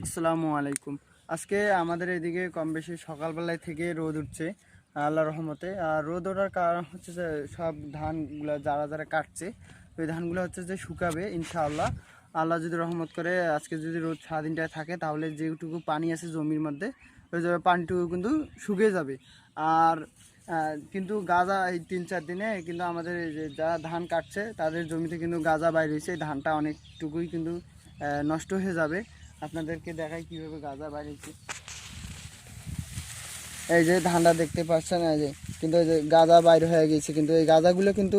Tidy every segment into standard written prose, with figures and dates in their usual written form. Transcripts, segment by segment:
আসসালামু আলাইকুম। আজকে আমাদের এদিকে কম বেশি সকালবেলায় থেকে রোদ উঠছে আল্লাহর রহমতে। আর রোদ ওঠার কারণ হচ্ছে যে সব ধানগুলো যারা যারা কাটছে ওই ধানগুলো হচ্ছে যে শুকাবে ইনশাআল্লাহ। আল্লাহ যদি রহমত করে আজকে যদি রোদ সারাদিনটায় থাকে তাহলে যেটুকু পানি আছে জমির মধ্যে ওই যে পানিটুকু কিন্তু শুকিয়ে যাবে। আর কিন্তু গাজা এই 3-4 দিনে কিন্তু আমাদের এই যে যারা ধান কাটছে তাদের জমিতে কিন্তু গাজা বাইর হয়েছে, এই ধানটা অনেকটুকুই কিন্তু নষ্ট হয়ে যাবে। আপনাদেরকে দেখাই কিভাবে গাজা বাড়িয়েছে। এই যে ধানটা দেখতে পাচ্ছেন, এই যে কিন্তু এই যে গাজা বাইর হয়ে গেছে, কিন্তু এই গাজাগুলো কিন্তু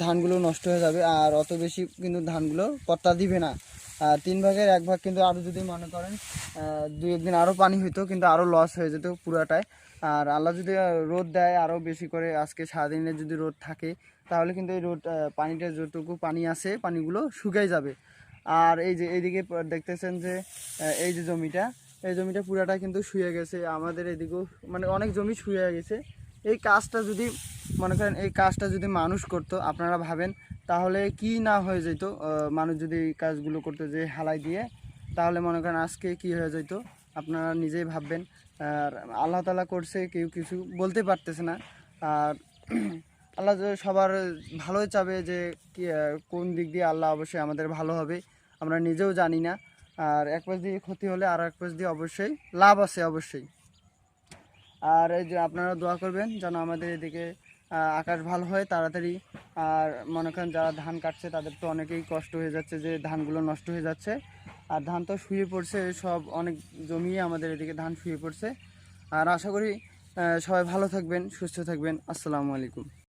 ধানগুলো নষ্ট হয়ে যাবে। আর অত বেশি কিন্তু ধানগুলো পত্তা দিবে না। আর 3 ভাগের 1 ভাগ কিন্তু আরও যদি মনে করেন 2-1 দিন আরও পানি হইতো কিন্তু আরও লস হয়ে যেত পুরাটাই। আর আল্লাহ যদি রোদ দেয় আরও বেশি করে, আজকে সারাদিনে যদি রোদ থাকে তাহলে কিন্তু এই রোদ পানিটা যতটুকু পানি আছে পানিগুলো শুকিয়ে যাবে। আর এই যে এইদিকে দেখতেছেন যে এই যে জমিটা, এই জমিটা পুরাটা কিন্তু শুয়ে গেছে। আমাদের এদিকেও মানে অনেক জমি শুয়ে গেছে। এই কাজটা যদি মনে করেন এই কাজটা যদি মানুষ করতো, আপনারা ভাবেন তাহলে কি না হয়ে যেত। মানুষ যদি এই কাজগুলো করতো যে হালাই দিয়ে, তাহলে মনে করেন আজকে কি হয়ে যেত আপনারা নিজেই ভাববেন। আর আল্লাহ তাআলা করছে, কেউ কিছু বলতে পারতেছে না। আর আল্লাহ যে সবার ভালোই চাবে, যে কি কোন দিক দিয়ে আল্লাহ অবশ্যই আমাদের ভালো হবে আমরা নিজেও জানি না। আর এক পাশ দিয়ে ক্ষতি হলে আর এক পাশ দিয়ে অবশ্যই লাভ আছে অবশ্যই। আর এই যে আপনারা দোয়া করবেন যেন আমাদের এদিকে আকাশ ভালো হয় তাড়াতাড়ি। আর মনে করেন যারা ধান কাটছে তাদের তো অনেকেই কষ্ট হয়ে যাচ্ছে যে ধানগুলো নষ্ট হয়ে যাচ্ছে। আর ধান তো শুয়ে পড়ছে, সব অনেক জমিয়ে আমাদের এদিকে ধান শুয়ে পড়ছে। আর আশা করি সবাই ভালো থাকবেন, সুস্থ থাকবেন। আসসালামু আলাইকুম।